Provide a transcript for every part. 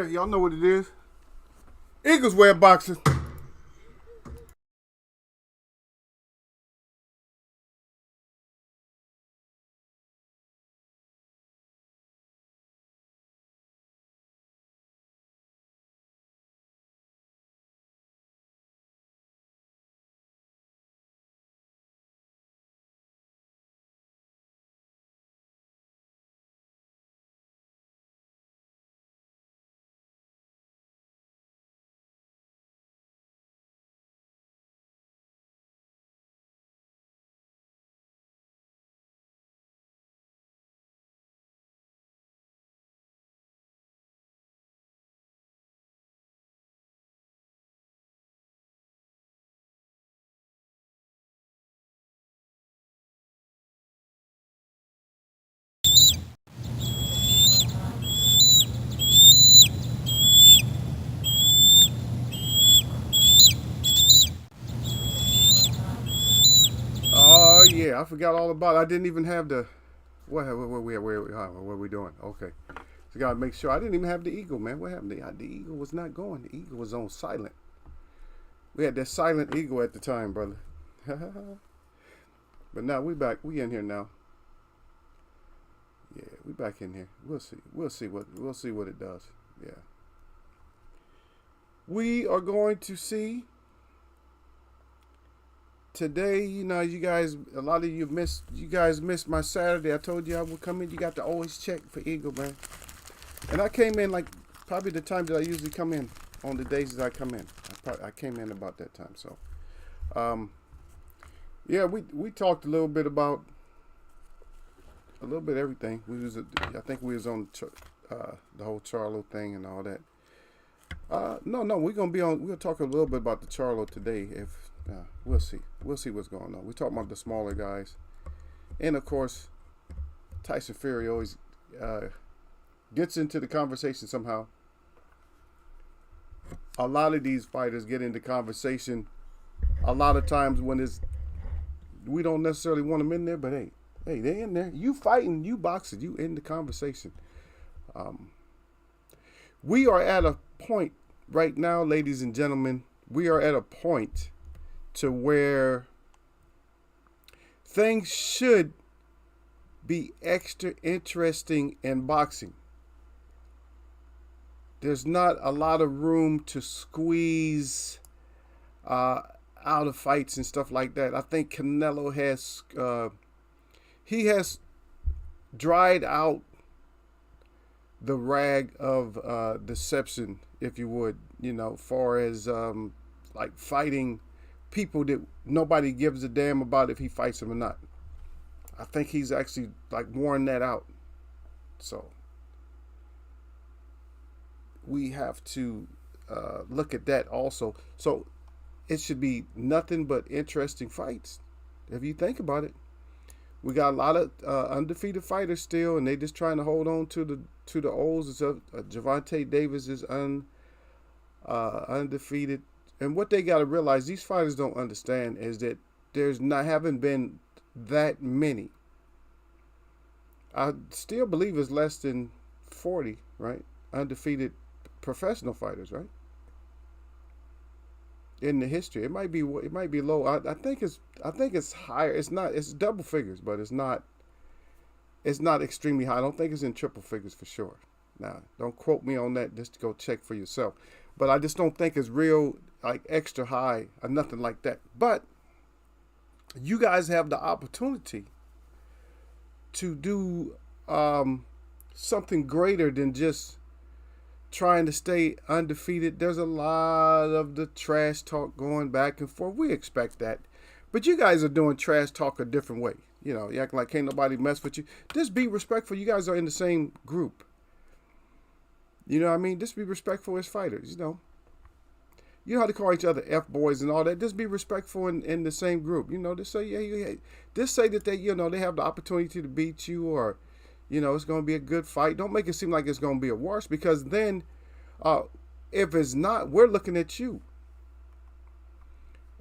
Y'all know what it is. Eagles wear boxing. Oh yeah, I forgot all about it. I didn't even have the what we doing? Okay, so gotta make sure I didn't even have the eagle, man. What happened? The eagle was not going. The eagle was on silent. We had that silent eagle at the time, brother. But now we back. We in here now. Yeah, we back in here. We'll see. We'll see what it does. Yeah. We are going to see today. You know, you guys, a lot of you guys missed my Saturday. I told you I would come in. You got to always check for eagle, man. And I came in like probably the time that I usually come in on the days that I come in. I came in about that time. So, yeah, we talked a little bit about a little bit of everything. I think we was on the whole Charlo thing and all that. No, we're gonna be on. We'll talk a little bit about the Charlo today. If we'll see what's going on. We're talking about the smaller guys, and of course, Tyson Fury always gets into the conversation somehow. A lot of these fighters get into conversation. A lot of times when we don't necessarily want them in there, but hey, they're in there. You fighting, you boxing, you in the conversation. We are at a point right now, ladies and gentlemen. We are at a point to where things should be extra interesting in boxing. There's not a lot of room to squeeze out of fights and stuff like that. I think Canelo has dried out the rag of deception, if you would, far as like fighting people that nobody gives a damn about if he fights them or not. I think he's actually like worn that out. So we have to look at that also. So it should be nothing but interesting fights. If you think about it, we got a lot of undefeated fighters still, and they just trying to hold on to the olds. Javante Davis is undefeated, and what they got to realize, these fighters don't understand, is that haven't been that many. I still believe it's less than 40, right? Undefeated professional fighters, right? In the history, it might be low. I think it's higher. It's double figures, but it's not extremely high. I don't think it's in triple figures for sure. Now, don't quote me on that. Just go check for yourself. But I just don't think it's real, like extra high or nothing like that. But you guys have the opportunity to do something greater than just trying to stay undefeated. There's a lot of the trash talk going back and forth. We expect that. But you guys are doing trash talk a different way. You acting like can't nobody mess with you. Just be respectful. You guys are in the same group. You know what I mean? Just be respectful as fighters, You know how to call each other F-boys and all that. Just be respectful in the same group. Just say, yeah. Just say that they have the opportunity to beat you, or, it's going to be a good fight. Don't make it seem like it's going to be a wash, because then if it's not, we're looking at you.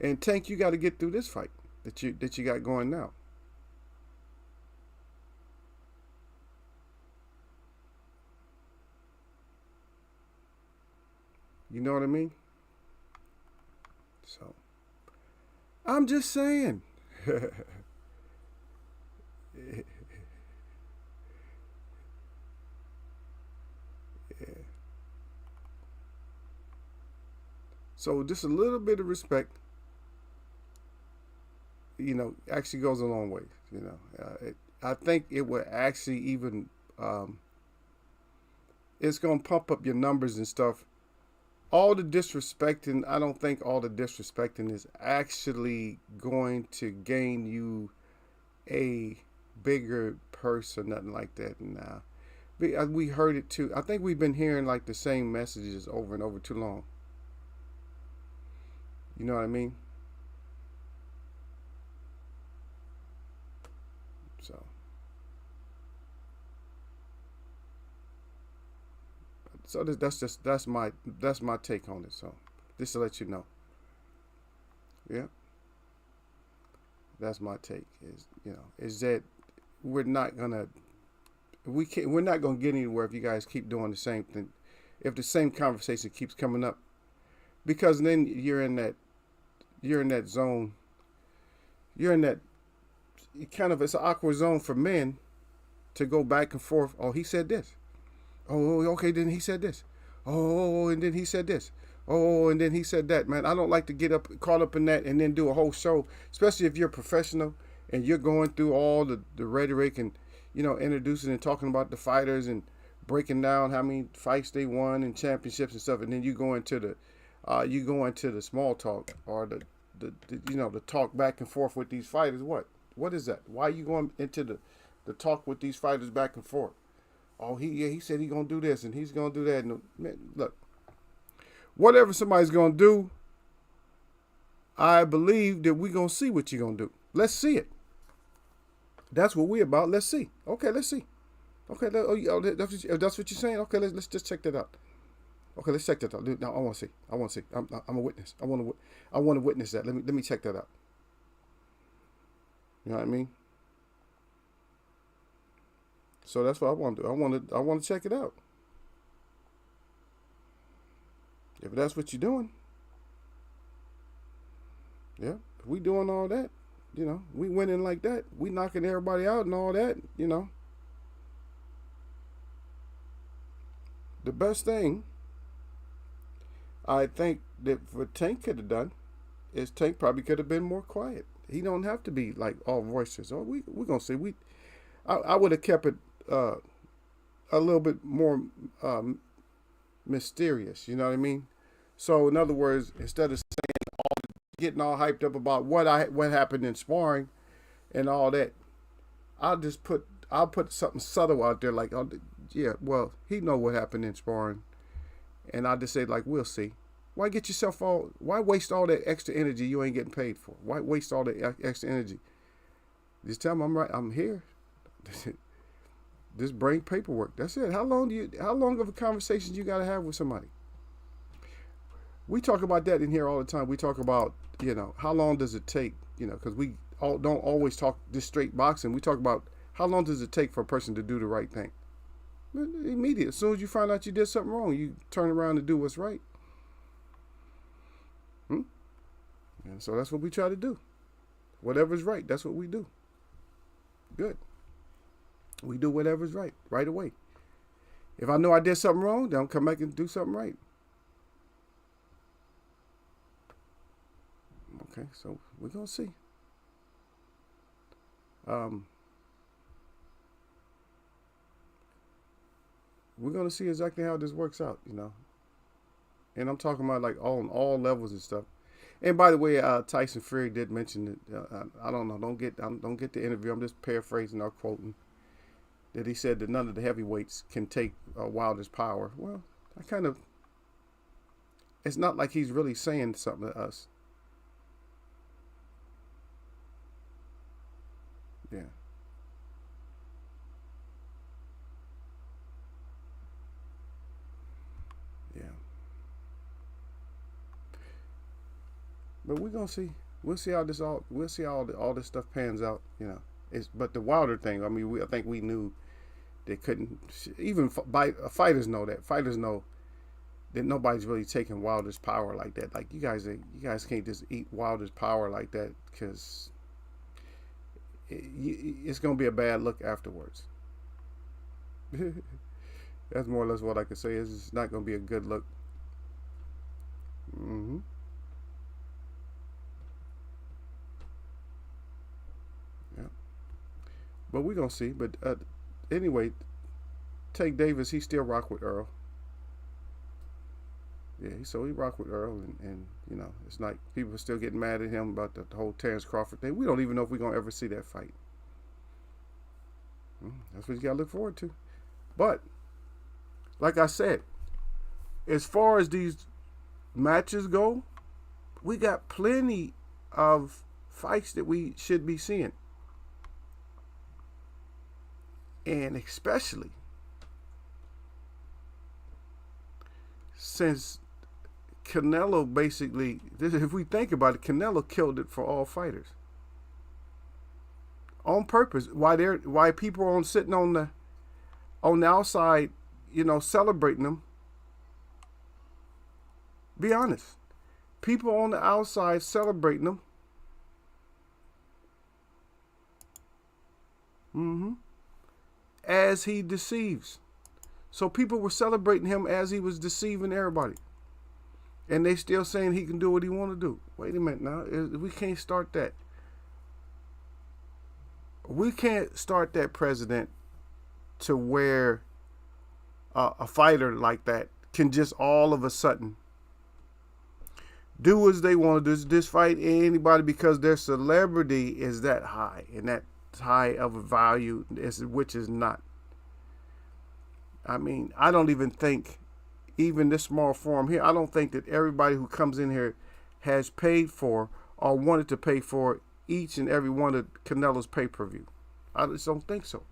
And Tank, you got to get through this fight that you got going now. You know what I mean? So I'm just saying. Yeah. So just a little bit of respect, actually goes a long way. I think it would actually even, it's gonna pump up your numbers and stuff. All the disrespecting, I don't think all the disrespecting is actually going to gain you a bigger purse or nothing like that. Nah, we heard it too. I think we've been hearing like the same messages over and over too long. You know what I mean? So, that's my take on it. So, just to let you know, yeah, that's my take. Is that we're not gonna we're not gonna get anywhere if you guys keep doing the same thing. If the same conversation keeps coming up, because then you're in that zone. You're in that kind of, it's an awkward zone for men to go back and forth. Oh, he said this. Oh, okay, then he said this. Oh, and then he said this. Oh, and then he said that. Man, I don't like to get caught up in that and then do a whole show, especially if you're a professional and you're going through all the rhetoric and, introducing and talking about the fighters and breaking down how many fights they won and championships and stuff. And then you go into the small talk, or the talk back and forth with these fighters. What is that? Why are you going into the talk with these fighters back and forth? Oh, he said he's gonna do this and he's gonna do that. And man, look, whatever somebody's gonna do, I believe that we're gonna see what you're gonna do. Let's see it. That's what we're about. Let's see. Okay, let's see. Okay, that's what you're saying. Okay, let's just check that out. Okay, let's check that out. Now I want to see. I'm a witness. I want to witness that. Let me check that out. You know what I mean? So that's what I want to do. I want to check it out. If that's what you're doing, yeah. If we doing all that, we winning like that. We knocking everybody out and all that, The best thing I think that what Tank could have done is Tank probably could have been more quiet. He don't have to be like all voices. Oh, we're gonna see. I would have kept it a little bit more mysterious. You know what I mean? So in other words, instead of getting all hyped up about what happened in sparring and all that, I'll put something subtle out there like, oh, yeah, well, he know what happened in sparring, and I'll just say like, we'll see. Why waste all that extra energy you ain't getting paid for? Why waste all that extra energy? Just tell them I'm here. Just bring paperwork. That's it. How long of a conversation you got to have with somebody? We talk about that in here all the time. We talk about, how long does it take, because we don't always talk just straight boxing. We talk about how long does it take for a person to do the right thing? Immediate. As soon as you find out you did something wrong, you turn around and do what's right. And so that's what we try to do. Whatever's right, that's what we do. Good. We do whatever's right away. If I know I did something wrong, then I'll come back and do something right. Okay, so we're going to see. We're going to see exactly how this works out, And I'm talking about like on all levels and stuff. And by the way, Tyson Fury did mention that, I don't know, don't get the interview. I'm just paraphrasing or quoting. That he said that none of the heavyweights can take Wilder's power. Well, it's not like he's really saying something to us. Yeah. Yeah. But we're gonna see. We'll see how all this stuff pans out. But the Wilder thing. I mean, I think we knew they couldn't. Even fighters know that. Fighters know that nobody's really taking Wilder's power like that. Like you guys can't just eat Wilder's power like that, because it's going to be a bad look afterwards. That's more or less what I could say. It's not going to be a good look. Mm-hmm. Yeah. But we're going to see. But anyway, Tank Davis, he still rock with Earl. Yeah, so he rock with Earl, and you know, it's like people are still getting mad at him about the whole Terrence Crawford thing. We don't even know if we're going to ever see that fight. That's what you got to look forward to. But, like I said, as far as these matches go, we got plenty of fights that we should be seeing. And especially since Canelo basically, if we think about it, Canelo killed it for all fighters on purpose. Why people are sitting on the outside, you know, celebrating them. Be honest, people on the outside celebrating them. As he deceives. So people were celebrating him as he was deceiving everybody. And they still saying he can do what he want to do. Wait a minute now. We can't start that. We can't start that precedent to where a fighter like that can just all of a sudden do as they want to do. Just fight anybody because their celebrity is that high and that high of a value, which is not. I mean, I don't even think, even this small forum here, I don't think that everybody who comes in here has paid for or wanted to pay for each and every one of Canelo's pay-per-view. I just don't think so.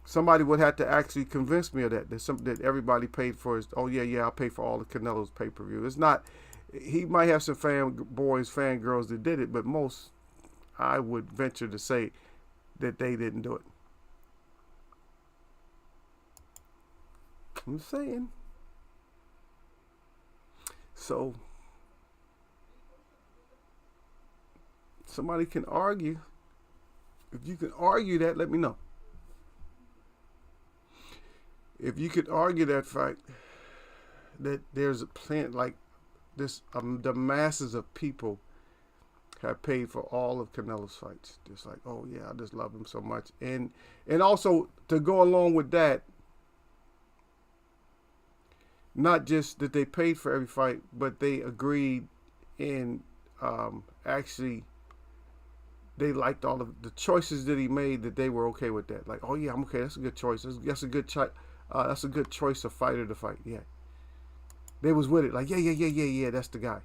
Somebody would have to actually convince me of that. That everybody paid for is, oh yeah, I'll pay for all of Canelo's pay-per-view. It's not, he might have some fanboys, fangirls that did it, but most, I would venture to say that they didn't do it. I'm saying. So, somebody can argue. If you can argue that, let me know. If you could argue that fact, that there's a plant like this, the masses of people have paid for all of Canelo's fights. Just like, oh yeah, I just love him so much. And also to go along with that, not just that they paid for every fight, but they agreed and actually they liked all of the choices that he made, that they were okay with that. Like, oh yeah, I'm okay. That's a good choice. That's a good that's a good choice of fighter to fight. Yeah. They was with it. Like, yeah, that's the guy.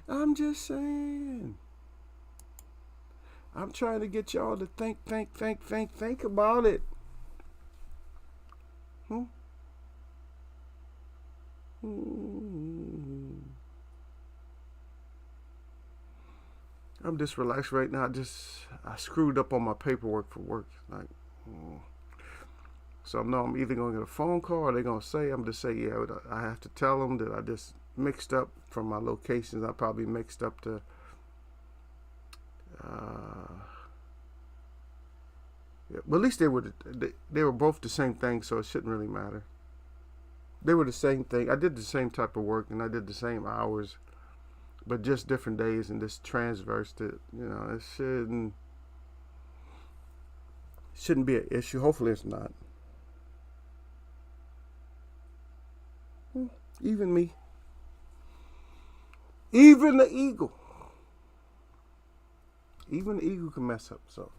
I'm just saying. I'm trying to get y'all to think about it. I'm just relaxed right now. I screwed up on my paperwork for work. Like, so I know I'm either going to get a phone call or they're going to say, I'm just say, yeah, I have to tell them that I just mixed up from my locations. I probably mixed up to yeah, but at least they were both the same thing, so it shouldn't really matter. They were the same thing. I did the same type of work and I did the same hours, but just different days, and this transversed it. You know, it shouldn't be an issue. Hopefully it's not. Even me. Even the eagle. Even the eagle can mess up, so.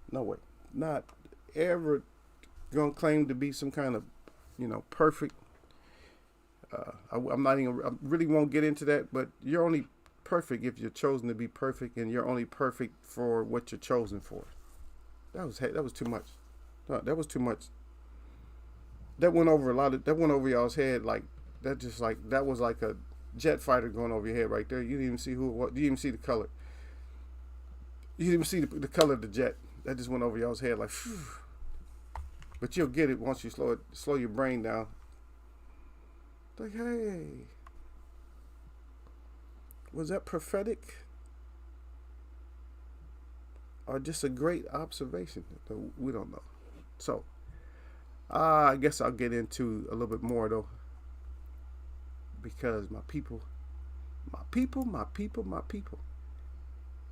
No way. Not ever gonna claim to be some kind of, perfect. I'm not even. I really won't get into that. But you're only perfect if you're chosen to be perfect, and you're only perfect for what you're chosen for. That was too much. No, that was too much. That went over That went over y'all's head like that. Just like that was like a jet fighter going over your head right there. You didn't even see who it was. You didn't even see the color. You didn't even see the color of the jet. That just went over y'all's head like, phew. But you'll get it once you slow your brain down. Like, hey, was that prophetic or just a great observation? We don't know. So, I guess I'll get into a little bit more though, because my people,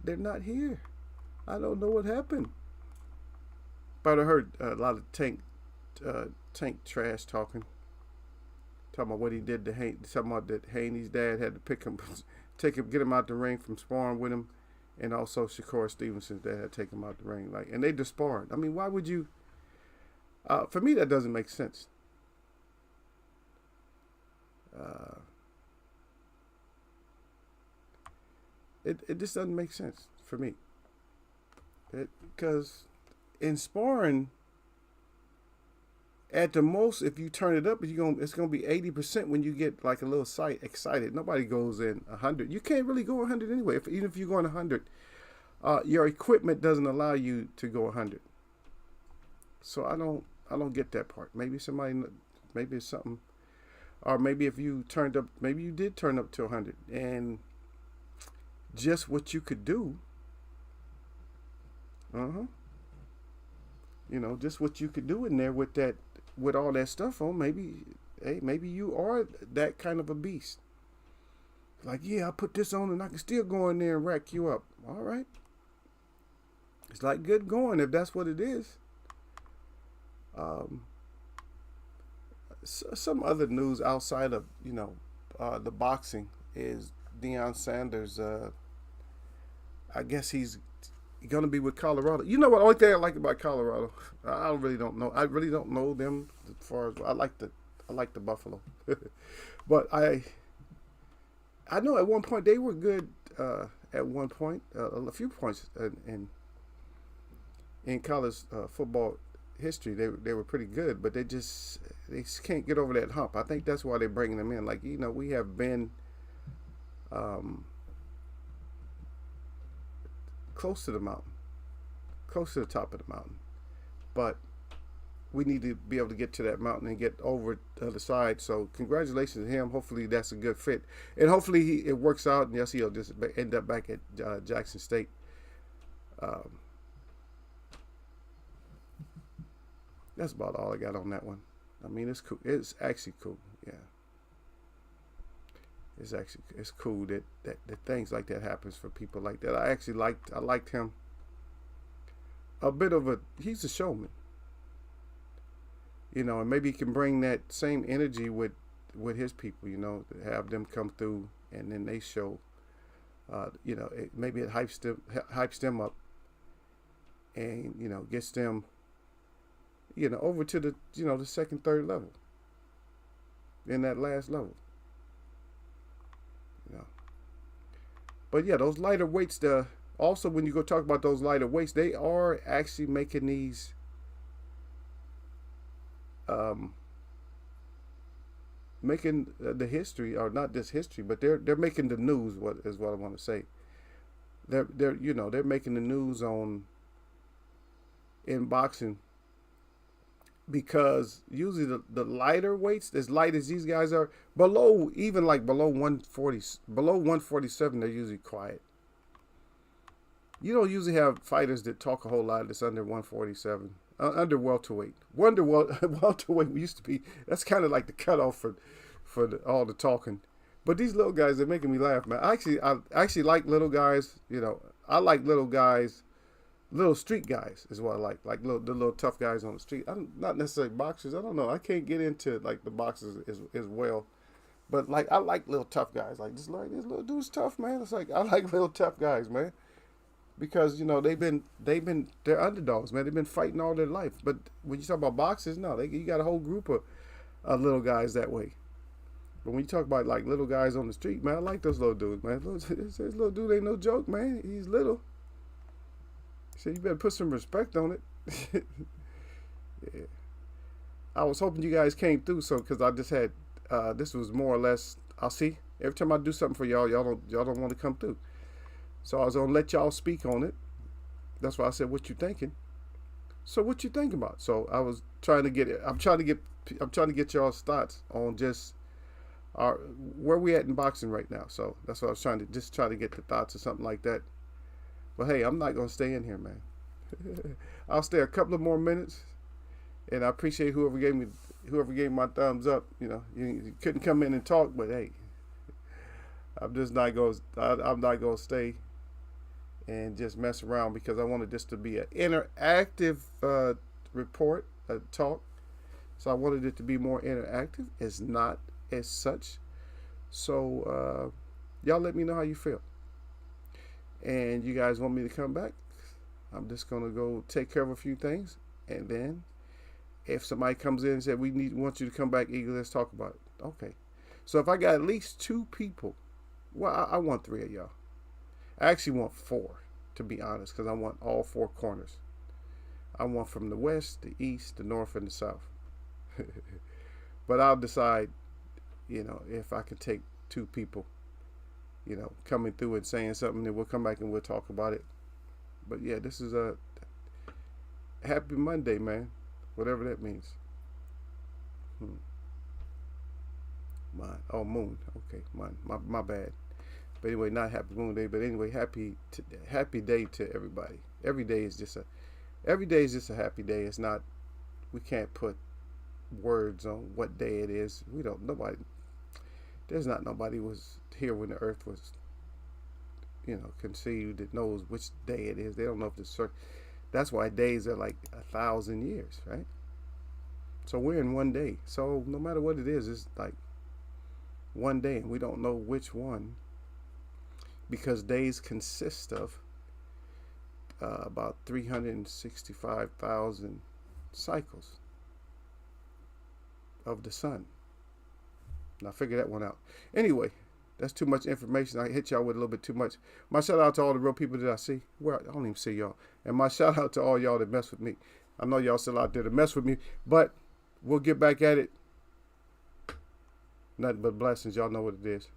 they're not here. I don't know what happened. But I heard a lot of tank trash talking about what he did to Haney. Talking about that Haney's dad had to pick him, get him out the ring from sparring with him, and also Shakur Stevenson's dad had to take him out the ring. Like, and they just sparring. I mean, why would you? For me, that doesn't make sense. It just doesn't make sense for me. Because in sparring, at the most, if you turn it up, it's gonna be 80% when you get like a little excited. Nobody goes in 100. You can't really go 100 anyway. Even if you're going 100, your equipment doesn't allow you to go 100. So I don't get that part. Maybe it's something, or maybe if you turned up, maybe you did turn up to 100, and just what you could do. You know, just what you could do in there with all that stuff on. Maybe you are that kind of a beast. Like, yeah, I put this on and I can still go in there and rack you up. All right. It's like good going if that's what it is. Some other news outside of, the boxing is Deion Sanders. I guess he's going to be with Colorado. You know what? The only thing I like about Colorado, I really don't know. I really don't know them as far as I like the Buffalo, but I know at one point they were good. At one point, a few points in college football history, they were pretty good, but they just can't get over that hump. I think that's why they're bringing them in. Like, we have been close to the mountain, close to the top of the mountain, but we need to be able to get to that mountain and get over the other side. So congratulations to him. Hopefully that's a good fit, and hopefully it works out, and yes, he'll just end up back at Jackson State. That's about all I got on that one. I mean, it's cool. It's actually cool. Yeah. It's cool that things like that happens for people like that. I liked him. He's a showman. And maybe he can bring that same energy with his people, to have them come through and then they show, maybe it hypes them up and, gets them, over to the, the second, third level, in that last level. But yeah, those lighter weights, also when you go talk about those lighter weights, they are actually making these making the history, or not just history, but they're making the news. What I want to say. They're making the news in boxing, because usually the lighter weights, as light as these guys are, below 140, below 147, they're usually quiet. You don't usually have fighters that talk a whole lot that's under 147, under welterweight. Welterweight used to be, that's kind of like the cutoff for all the talking. But these little guys, they're making me laugh, man. I actually like little guys. I like little guys. Little street guys is what I like the little tough guys on the street. I'm not necessarily boxers. I don't know. I can't get into like the boxers as well, but like I like little tough guys. Like this little dude's tough, man. It's like I like little tough guys, man, because they're underdogs, man. They've been fighting all their life. But when you talk about boxers, no, you got a whole group of little guys that way. But when you talk about like little guys on the street, man, I like those little dudes, man. This little dude ain't no joke, man. He's little. So you better put some respect on it. Yeah. I was hoping you guys came through, because I just had this was more or less. I'll see every time I do something for y'all don't want to come through. So I was gonna let y'all speak on it, That's why I said, what you thinking? So what you thinking about? So I was trying to get it. I'm trying to get y'all's thoughts on just our where we at in boxing right now. So that's what I was trying to just try to get the thoughts or something like that. But hey, I'm not gonna stay in here, man. I'll stay a couple of more minutes, and I appreciate whoever gave me my thumbs up. You couldn't come in and talk, but hey, I'm just not going. I'm not going to stay and just mess around, because I wanted this to be an interactive report, a talk. So I wanted it to be more interactive. It's not as such. So y'all let me know how you feel. And you guys want me to come back? I'm just gonna go take care of a few things, and then if somebody comes in and said want you to come back, Eagle, let's talk about it. Okay. So if I got at least 2 people, well, I want 3 of y'all. I actually want 4, to be honest, because I want all 4 corners. I want from the west, the east, the north, and the south. But I'll decide, if I can take 2 people, coming through and saying something, then we'll come back and we'll talk about it. But yeah, this is a happy Monday, man. Whatever that means. Moon. Okay, my bad. But anyway, not happy Moon Day. But anyway, happy day to everybody. Every day is just a happy day. It's not. We can't put words on what day it is. We don't. Nobody. There's not nobody was here when the earth was, conceived, that knows which day it is. They don't know if the that's why days are like 1,000 years, right? So we're in one day. So no matter what it is, it's like one day, and we don't know which one, because days consist of about 365,000 cycles of the sun. Now figure that one out. Anyway, that's too much information. I hit y'all with a little bit too much. My shout out to all the real people that I see. Well, I don't even see y'all. And my shout out to all y'all that mess with me. I know y'all still out there to mess with me, but we'll get back at it. Nothing but blessings. Y'all know what it is.